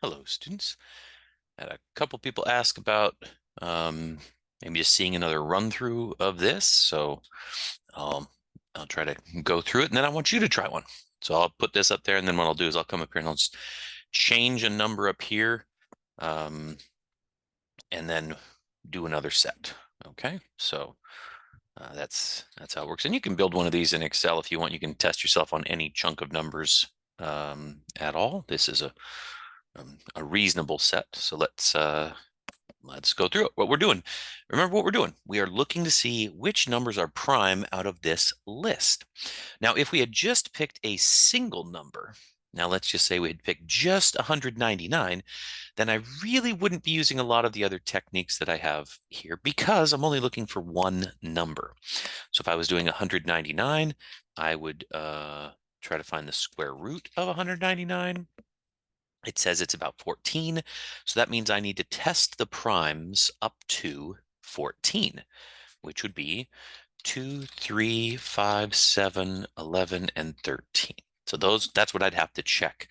Hello, students. I had a couple people ask about maybe just seeing another run through of this. So I'll try to go through it, and then I want you to try one. So I'll put this up there, and then what I'll do is I'll come up here and I'll just change a number up here, um, and then do another set. Okay, so that's how it works. And you can build one of these in Excel if you want. You can test yourself on any chunk of numbers at all. This is a reasonable set. So let's go through it. What we're doing. Remember what we're doing. We are looking to see which numbers are prime out of this list. Now, if we had just picked a single number, now let's just say we had picked just 199, then I really wouldn't be using a lot of the other techniques that I have here because I'm only looking for one number. So if I was doing 199, I would try to find the square root of 199. It says it's about 14. So that means I need to test the primes up to 14, which would be 2, 3, 5, 7, 11, and 13. So that's what I'd have to check.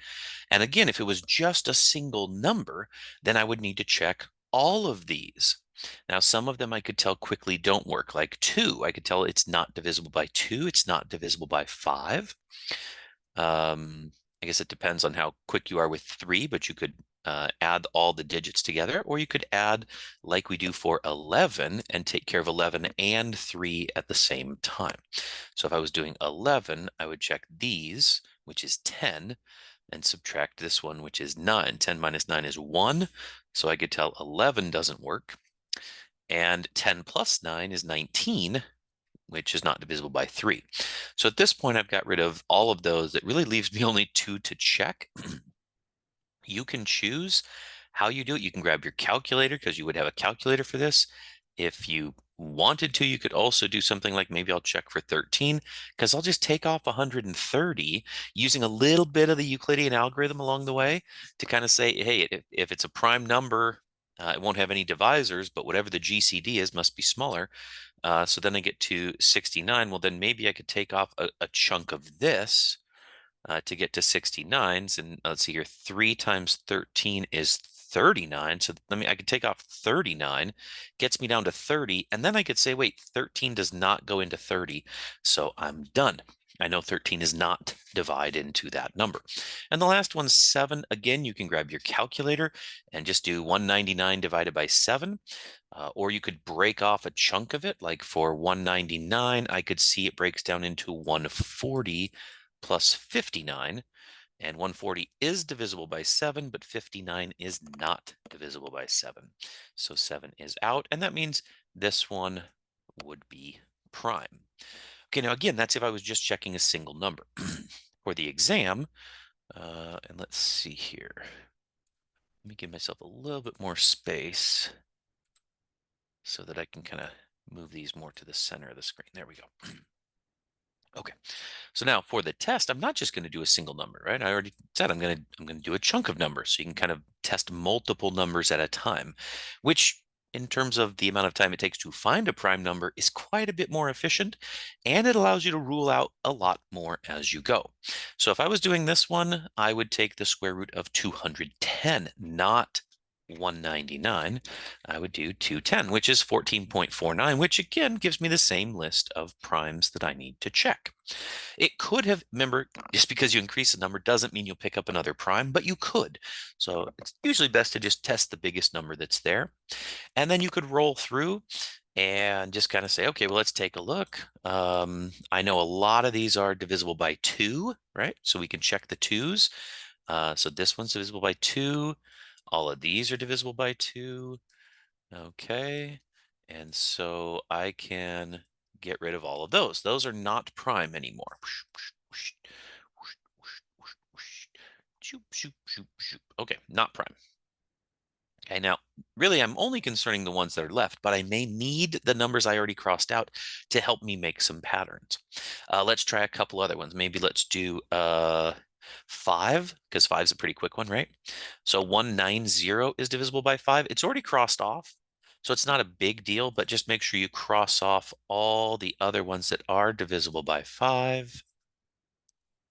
And again, if it was just a single number, then I would need to check all of these. Now, some of them I could tell quickly don't work, like 2. I could tell it's not divisible by 2. It's not divisible by 5. I guess it depends on how quick you are with 3, but you could add all the digits together, or you could add like we do for 11 and take care of 11 and 3 at the same time. So if I was doing 11, I would check these, which is 10, and subtract this one, which is 9. 10 minus 9 is 1, so I could tell 11 doesn't work. And 10 plus 9 is 19, which is not divisible by 3. So at this point, I've got rid of all of those. It really leaves me only 2 to check. You can choose how you do it. You can grab your calculator because you would have a calculator for this. If you wanted to, you could also do something like maybe I'll check for 13 because I'll just take off 130 using a little bit of the Euclidean algorithm along the way to kind of say, hey, if it's a prime number, it won't have any divisors, but whatever the GCD is must be smaller. So then I get to 69. Well, then maybe I could take off a chunk of this to get to 69s. And let's see here, 3 times 13 is 39. So I could take off 39, gets me down to 30. And then I could say, wait, 13 does not go into 30. So I'm done. I know 13 is not divide into that number. And the last one's 7. Again, you can grab your calculator and just do 199 divided by 7. Or you could break off a chunk of it. Like for 199, I could see it breaks down into 140 plus 59. And 140 is divisible by 7, but 59 is not divisible by 7. So 7 is out, and that means this one would be prime. Okay, now again, that's if I was just checking a single number. For the exam, and let's see here. Let me give myself a little bit more space so that I can kind of move these more to the center of the screen. There we go. Okay, so now for the test, I'm not just going to do a single number, right? I already said I'm going to do a chunk of numbers, so you can kind of test multiple numbers at a time, which in terms of the amount of time it takes to find a prime number is quite a bit more efficient, and it allows you to rule out a lot more as you go. So if I was doing this one, I would take the square root of 210, not 199. I would do 210, which is 14.49, which again gives me the same list of primes that I need to check. It could have, remember, just because you increase the number doesn't mean you'll pick up another prime, but you could. So it's usually best to just test the biggest number that's there. And then you could roll through and just kind of say, okay, well, let's take a look. I know a lot of these are divisible by 2, right? So we can check the 2s. So this one's divisible by 2. All of these are divisible by 2. Okay. And so I can get rid of all of those. Those are not prime anymore. Okay, not prime. Okay, now really I'm only concerning the ones that are left, but I may need the numbers I already crossed out to help me make some patterns. Let's try a couple other ones. Maybe let's do 5, because 5 is a pretty quick one, right? So 190 is divisible by 5. It's already crossed off, so it's not a big deal, but just make sure you cross off all the other ones that are divisible by 5,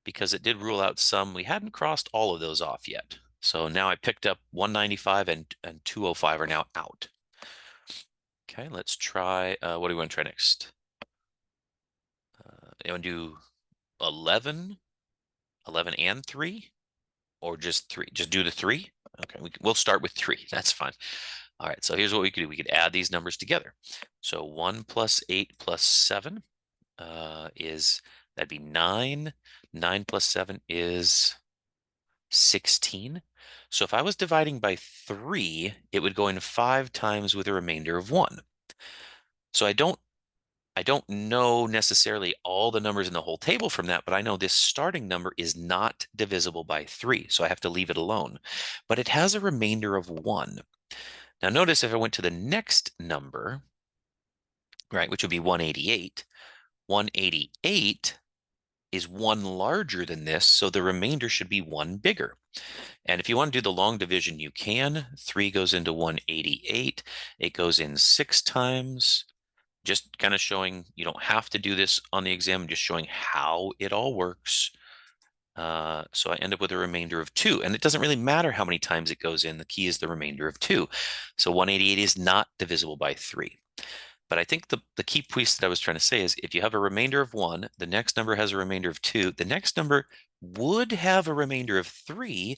because it did rule out some. We hadn't crossed all of those off yet. So now I picked up 195 and 205 are now out. Okay, let's try, what do we want to try next? You want to do 11, 11 and 3, or just 3? Just do the 3? Okay, we'll start with 3. That's fine. All right, so here's what we could do. We could add these numbers together. So 1 plus 8 plus 7 that'd be 9. 9 plus 7 is 16. So if I was dividing by 3, it would go in 5 times with a remainder of 1. So I don't know necessarily all the numbers in the whole table from that, but I know this starting number is not divisible by 3, so I have to leave it alone. But it has a remainder of 1. Now notice if I went to the next number, right, which would be 188, 188 is 1 larger than this, so the remainder should be 1 bigger. And if you want to do the long division, you can. 3 goes into 188. It goes in 6 times. Just kind of showing, you don't have to do this on the exam, just showing how it all works. So I end up with a remainder of 2. And it doesn't really matter how many times it goes in. The key is the remainder of 2. So 188 is not divisible by 3. But I think the key piece that I was trying to say is if you have a remainder of 1, the next number has a remainder of 2, the next number would have a remainder of 3,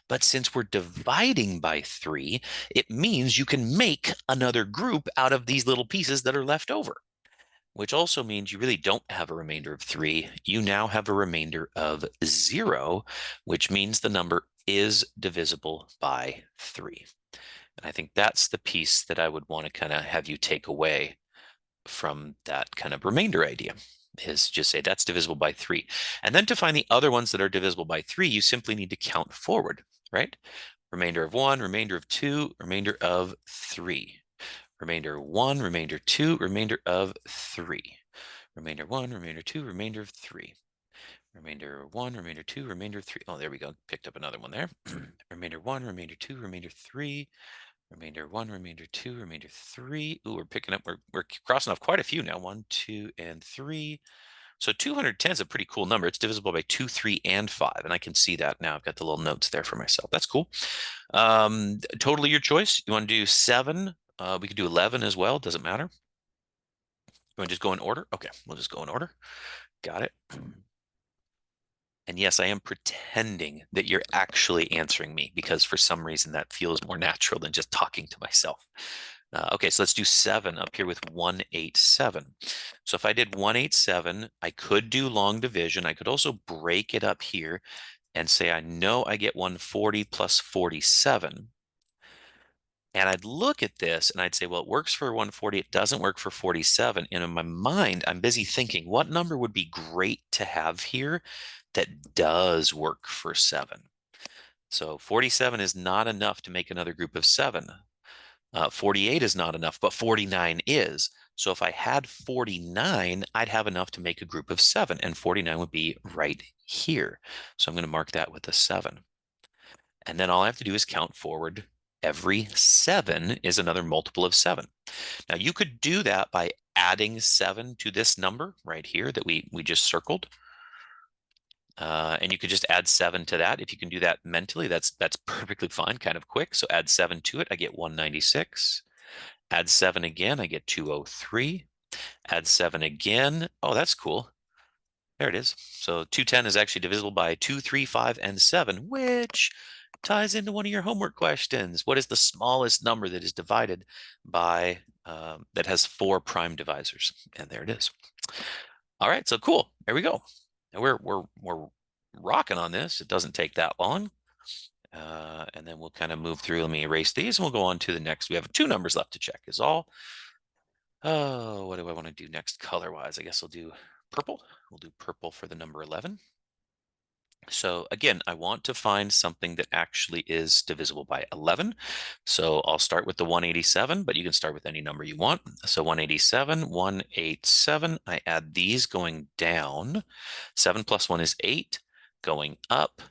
but since we're dividing by 3, it means you can make another group out of these little pieces that are left over, which also means you really don't have a remainder of 3. You now have a remainder of 0, which means the number is divisible by 3. And I think that's the piece that I would want to kind of have you take away from that kind of remainder idea, is just say that's divisible by 3. And then to find the other ones that are divisible by 3, you simply need to count forward, right? Remainder of 1, remainder of 2, remainder of 3. Remainder 1, remainder 2, remainder of 3. Remainder 1, remainder 2, remainder of 3. Remainder 1, remainder 2, remainder of 3. Oh, there we go. Picked up another one there. Remainder 1, remainder 2, remainder 3. Remainder 1, remainder 2, remainder 3. Ooh, we're picking up, we're crossing off quite a few now. 1, 2, and 3. So 210 is a pretty cool number. It's divisible by 2, 3, and 5. And I can see that now. I've got the little notes there for myself. That's cool. Totally your choice. You want to do 7? We could do 11 as well. Doesn't matter. You want to just go in order? Okay, we'll just go in order. Got it. And yes, I am pretending that you're actually answering me because for some reason that feels more natural than just talking to myself. Okay, so let's do 7 up here with 187. So if I did 187, I could do long division. I could also break it up here and say, I know I get 140 plus 47. And I'd look at this and I'd say, well, it works for 140. It doesn't work for 47. And in my mind, I'm busy thinking, what number would be great to have here that does work for 7? So 47 is not enough to make another group of 7. 48 is not enough, but 49 is. So if I had 49, I'd have enough to make a group of 7, and 49 would be right here. So I'm going to mark that with a 7. And then all I have to do is count forward. Every 7 is another multiple of 7. Now you could do that by adding 7 to this number right here that we just circled. And you could just add 7 to that. If you can do that mentally, that's perfectly fine, kind of quick. So add 7 to it, I get 196. Add 7 again, I get 203. Add 7 again. Oh, that's cool. There it is. So 210 is actually divisible by 2, 3, 5, and 7, which ties into one of your homework questions. What is the smallest number that is divided by, that has 4 prime divisors? And there it is. All right, so cool. There we go. And we're rocking on this. It doesn't take that long. And then we'll kind of move through. Let me erase these and we'll go on to the next. We have 2 numbers left to check is all. Oh, what do I want to do next color-wise? I guess I'll do purple. We'll do purple for the number 11. So again, I want to find something that actually is divisible by 11. So I'll start with the 187, but you can start with any number you want. So 187, 187, I add these going down. 7 plus 1 is 8. Going up,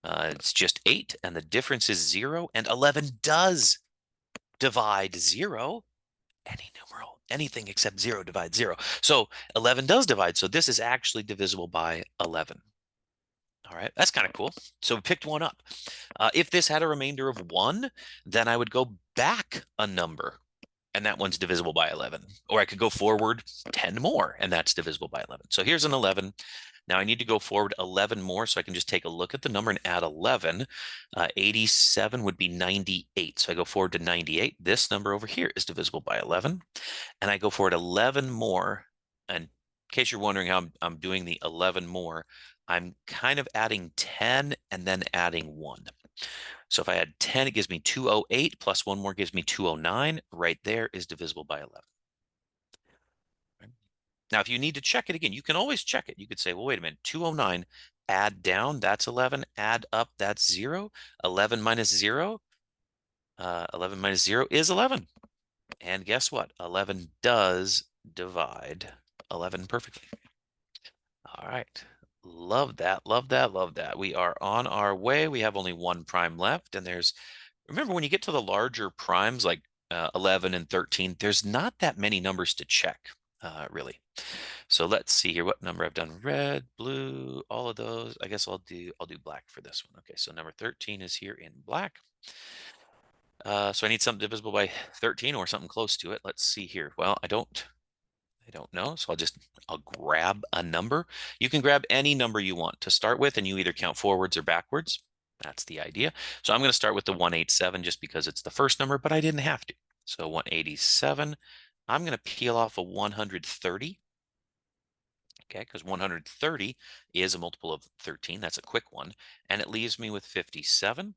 it's just 8, and the difference is 0, and 11 does divide 0. Any numeral, anything except 0 divides 0. So 11 does divide, so this is actually divisible by 11. All right, that's kind of cool. So we picked one up. If this had a remainder of 1, then I would go back a number, and that one's divisible by 11. Or I could go forward 10 more, and that's divisible by 11. So here's an 11. Now I need to go forward 11 more, so I can just take a look at the number and add 11. 87 would be 98. So I go forward to 98. This number over here is divisible by 11. And I go forward 11 more. And in case you're wondering how I'm doing the 11 more, I'm kind of adding 10 and then adding 1. So if I add 10, it gives me 208, plus 1 more gives me 209. Right there is divisible by 11. Now, if you need to check it again, you can always check it. You could say, well, wait a minute, 209, add down, that's 11, add up, that's 0. 11 minus 0, 11 minus 0 is 11. And guess what? 11 does divide 11 perfectly. All right. Love that, love that, love that. We are on our way. We have only one prime left. And remember, when you get to the larger primes like 11 and 13, there's not that many numbers to check, really. So let's see here what number I've done. Red, blue, all of those. I guess I'll do black for this one. Okay, so number 13 is here in black. So I need something divisible by 13 or something close to it. Let's see here. Well, I don't know. So I'll grab a number. You can grab any number you want to start with, and you either count forwards or backwards. That's the idea. So I'm going to start with the 187 just because it's the first number, but I didn't have to. So 187, I'm going to peel off a 130. Okay, because 130 is a multiple of 13. That's a quick one. And it leaves me with 57.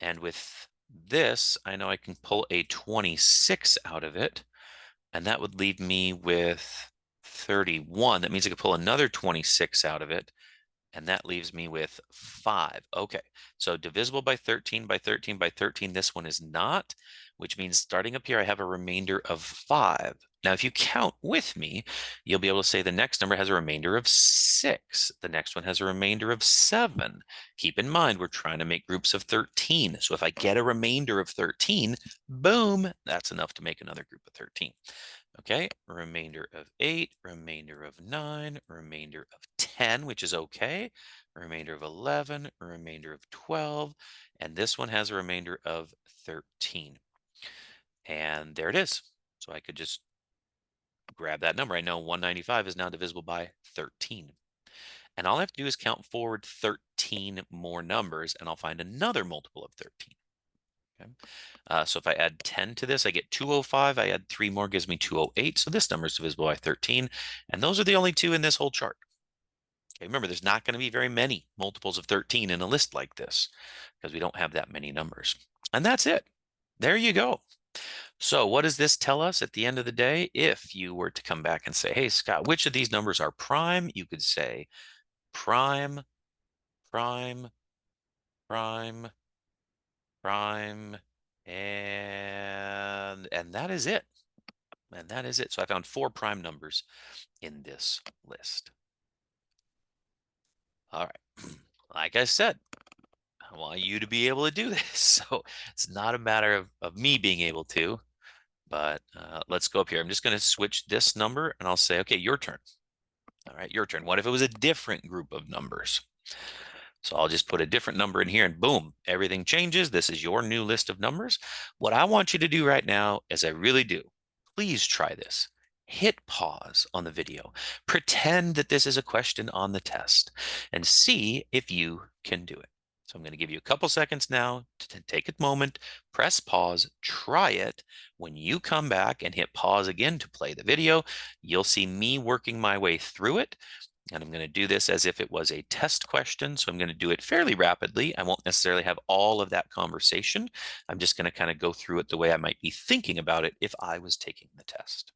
And with this, I know I can pull a 26 out of it. And that would leave me with 31. That means I could pull another 26 out of it. And that leaves me with 5. Okay, so divisible by 13 by 13 by 13. This one is not, which means starting up here, I have a remainder of 5. Now, if you count with me, you'll be able to say the next number has a remainder of 6. The next one has a remainder of 7. Keep in mind, we're trying to make groups of 13. So if I get a remainder of 13, boom, that's enough to make another group of 13. Okay, remainder of 8, remainder of 9, remainder of 10, which is okay, remainder of 11, remainder of 12, and this one has a remainder of 13. And there it is. So I could just grab that number. I know 195 is now divisible by 13. And all I have to do is count forward 13 more numbers, and I'll find another multiple of 13. Okay. So if I add 10 to this, I get 205. I add 3 more, gives me 208. So this number is divisible by 13. And those are the only 2 in this whole chart. Okay, remember, there's not going to be very many multiples of 13 in a list like this because we don't have that many numbers. And that's it. There you go. So what does this tell us at the end of the day? If you were to come back and say, hey, Scott, which of these numbers are prime? You could say prime, prime, prime, prime, and that is it. And that is it. So I found 4 prime numbers in this list. All right. Like I said, I want you to be able to do this. So it's not a matter of me being able to, but let's go up here. I'm just going to switch this number and I'll say, okay, your turn. All right, your turn. What if it was a different group of numbers? So I'll just put a different number in here and boom, everything changes. This is your new list of numbers. What I want you to do right now, as I really do, please try this. Hit pause on the video. Pretend that this is a question on the test and see if you can do it. So I'm going to give you a couple seconds now to take a moment, press pause, try it. When you come back and hit pause again to play the video, you'll see me working my way through it. And I'm going to do this as if it was a test question. So I'm going to do it fairly rapidly. I won't necessarily have all of that conversation. I'm just going to kind of go through it the way I might be thinking about it if I was taking the test.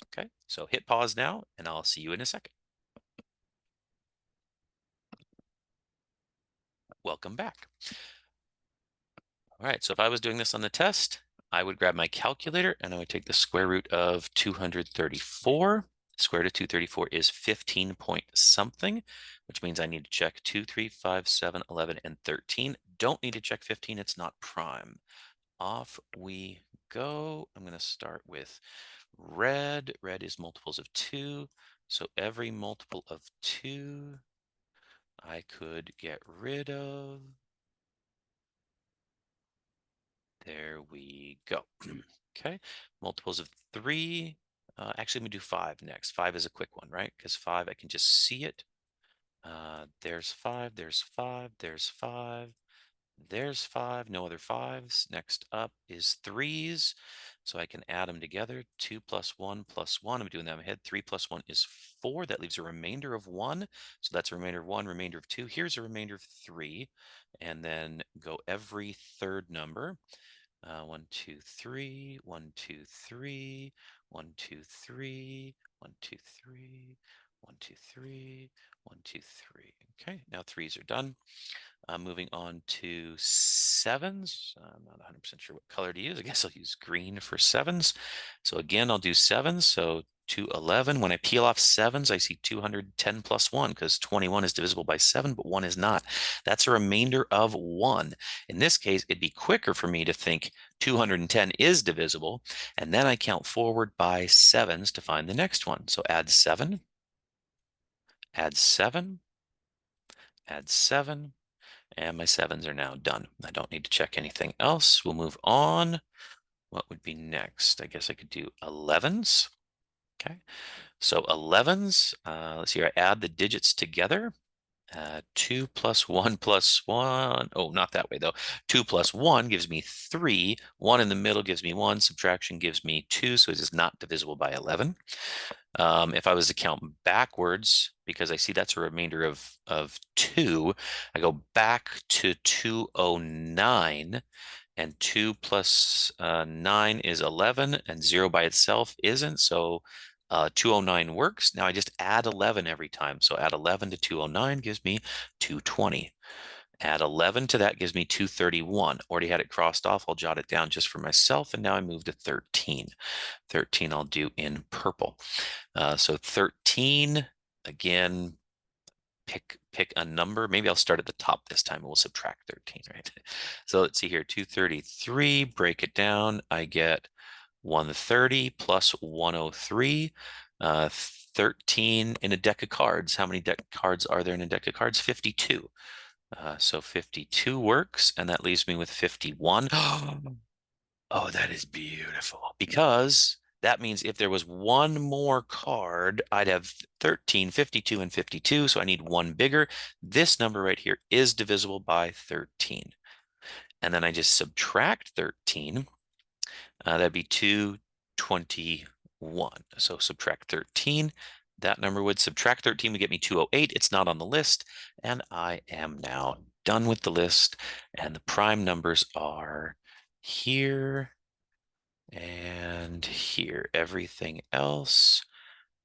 Okay, so hit pause now, and I'll see you in a second. Welcome back. All right, so if I was doing this on the test, I would grab my calculator and I would take the square root of 234. Square root of 234 is 15 point something, which means I need to check 2, 3, 5, 7, 11, and 13. Don't need to check 15, it's not prime. Off we go. I'm going to start with red. Red is multiples of 2. So every multiple of 2, I could get rid of. There we go. Okay, multiples of 3. Actually, let me do 5 next. 5 is a quick one, right? Because 5, I can just see it. There's 5, there's 5, there's 5, there's 5, no other 5s. Next up is 3s. So I can add them together. 2 plus 1 plus 1. I'm doing that in my head. 3 plus 1 is 4. That leaves a remainder of 1. So that's a remainder of 1, remainder of 2. Here's a remainder of 3. And then go every third number. 1, 2, 3, 1, 2, 3, 1, 2, 3, 1, 2, 3, 1, 2, 3, 1, 2, 3. Okay, now 3s are done. Moving on to 7s. I'm not 100% sure what color to use. I guess I'll use green for 7s. So again, I'll do 7s. So 211. When I peel off 7s, I see 210 plus 1 because 21 is divisible by 7, but 1 is not. That's a remainder of 1. In this case, it'd be quicker for me to think 210 is divisible, and then I count forward by 7s to find the next one. So add 7, add 7, add 7, and my 7s are now done. I don't need to check anything else. We'll move on. What would be next? I guess I could do 11s. Okay, so 11s, let's see, I add the digits together. 2 plus 1 plus 1. Oh, not that way though. 2 plus 1 gives me 3. 1 in the middle gives me 1. Subtraction gives me 2, so it is not divisible by 11. If I was to count backwards, because I see that's a remainder of 2, I go back to 209, and 2 plus 9 is 11, and 0 by itself isn't, so 209 works. Now I just add 11 every time. So add 11 to 209 gives me 220. Add 11 to that gives me 231. Already had it crossed off. I'll jot it down just for myself. And now I move to 13. 13 I'll do in purple. So 13, again, pick a number. Maybe I'll start at the top this time and we'll subtract 13, right? So let's see here, 233, break it down. I get 130 plus 103, 13 in a deck of cards. How many deck cards are there in a deck of cards? 52. So 52 works, and that leaves me with 51. Oh, that is beautiful, because that means if there was one more card, I'd have 13, 52, and 52, so I need one bigger. This number right here is divisible by 13. And then I just subtract 13. That'd be 221. So subtract 13. That number would subtract 13 would get me 208. It's not on the list, and I am now done with the list. And the prime numbers are here and here. Everything else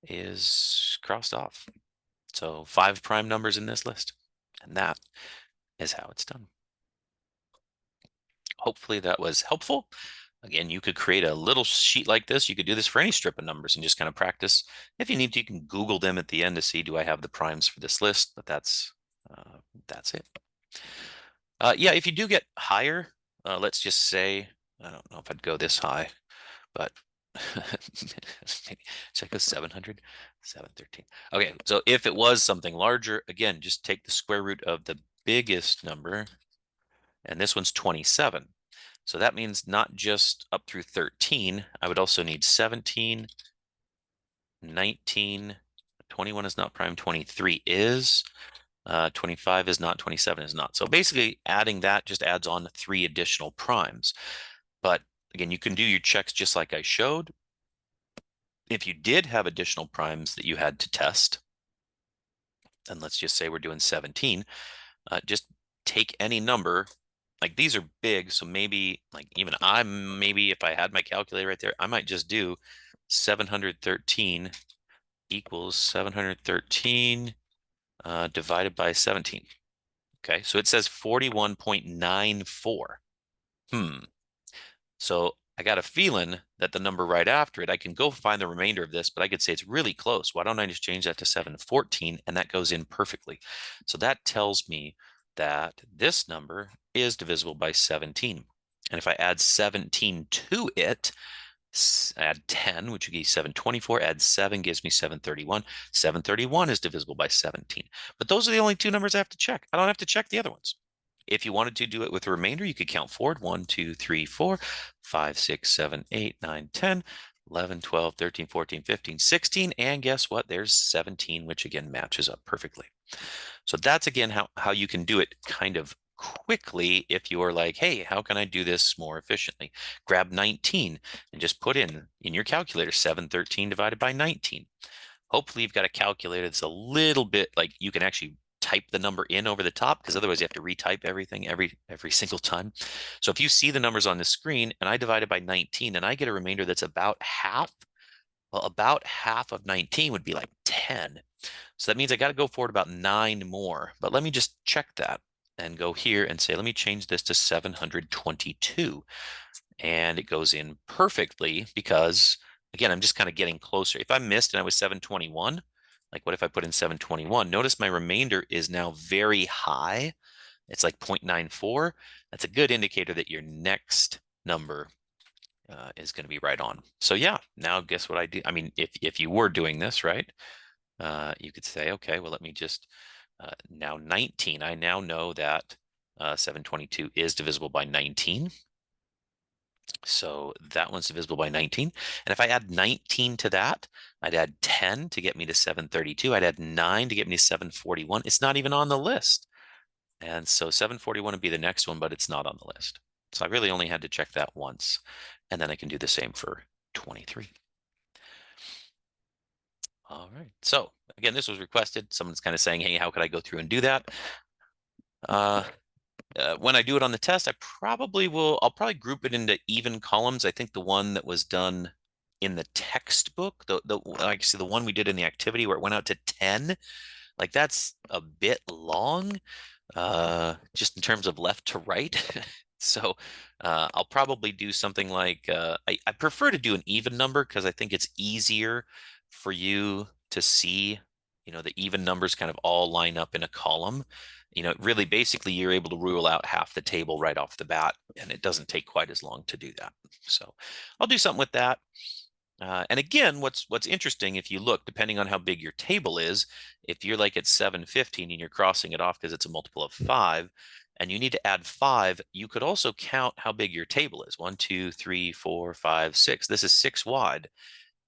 is crossed off. So 5 prime numbers in this list, and that is how it's done. Hopefully that was helpful. Again, you could create a little sheet like this. You could do this for any strip of numbers and just kind of practice. If you need to, you can Google them at the end to see, do I have the primes for this list? But that's it. Yeah, if you do get higher, let's just say, I don't know if I'd go this high, but maybe should I go 700? 713. Okay, so if it was something larger, again, just take the square root of the biggest number, and this one's 27. So that means not just up through 13, I would also need 17, 19, 21 is not prime, 23 is, 25 is not, 27 is not. So basically adding that just adds on 3 additional primes. But again, you can do your checks just like I showed. If you did have additional primes that you had to test, and let's just say we're doing 17, just take any number. Like these are big, so maybe like even maybe if I had my calculator right there, I might just do 713 equals 713 divided by 17. Okay, so it says 41.94. So I got a feeling that the number right after it, I can go find the remainder of this, but I could say it's really close. Why don't I just change that to 714? And that goes in perfectly. So that tells me that this number is divisible by 17. And if I add 17 to it, Add 10, which would be 724. Add 7 gives me 731. 731 is divisible by 17. But those are the only two numbers I have to check. I don't have to check the other ones. If you wanted to do it with a remainder, you could count forward 1, 2, 3, 4, 5, 6, 7, 8, 9, 10, 11, 12, 13, 14, 15, 16. And guess what? There's 17, which again matches up perfectly. So that's again how you can do it kind of quickly if you're like, hey, how can I do this more efficiently? Grab 19 and just put in your calculator 713 divided by 19. Hopefully you've got a calculator that's a little bit like you can actually type the number in over the top, because otherwise you have to retype everything every single time. So if you see the numbers on the screen and I divide it by 19 and I get a remainder that's about half, well, about half of 19 would be like 10. So that means I got to go forward about 9 more. But let me just check that and go here and say, let me change this to 722. And it goes in perfectly because, again, I'm just kind of getting closer. If I missed and I was 721, like what if I put in 721? Notice my remainder is now very high. It's like 0.94. That's a good indicator that your next number is going to be right on. So yeah, now guess what I do? I mean, if you were doing this, right, you could say, okay, well, let me just, now 19, I now know that 722 is divisible by 19. So that one's divisible by 19. And if I add 19 to that, I'd add 10 to get me to 732. I'd add 9 to get me to 741. It's not even on the list. And so 741 would be the next one, but it's not on the list. So I really only had to check that once. And then I can do the same for 23. All right. So again, this was requested. Someone's kind of saying, hey, how could I go through and do that? When I do it on the test, I'll probably group it into even columns. I think the one that was done in the textbook, like I see the one we did in the activity where it went out to 10, like that's a bit long, just in terms of left to right. So I'll probably do something like, I prefer to do an even number because I think it's easier for you to see, the even numbers kind of all line up in a column. Really basically you're able to rule out half the table right off the bat, and it doesn't take quite as long to do that. So I'll do something with that. And again, what's interesting, if you look, depending on how big your table is, if you're like at 715 and you're crossing it off because it's a multiple of 5, and you need to add 5, you could also count how big your table is. 1, 2, 3, 4, 5, 6. This is 6 wide.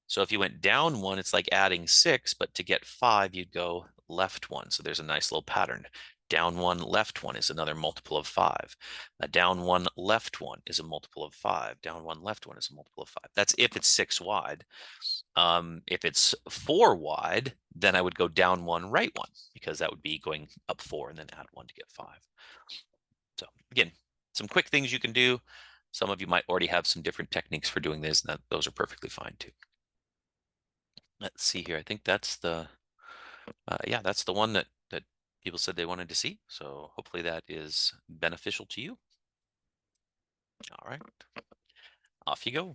So if you went down 1, it's like adding 6, but to get 5, you'd go left 1. So there's a nice little pattern. Down 1, left 1 is another multiple of 5. A down 1, left 1 is a multiple of 5. Down 1, left 1 is a multiple of 5. That's if it's 6 wide. If it's 4 wide, then I would go down 1, right 1, because that would be going up 4 and then add 1 to get 5. So again, some quick things you can do. Some of you might already have some different techniques for doing this, and those are perfectly fine too. Let's see here. I think that's yeah, that's the one that people said they wanted to see. So hopefully that is beneficial to you. All right, off you go.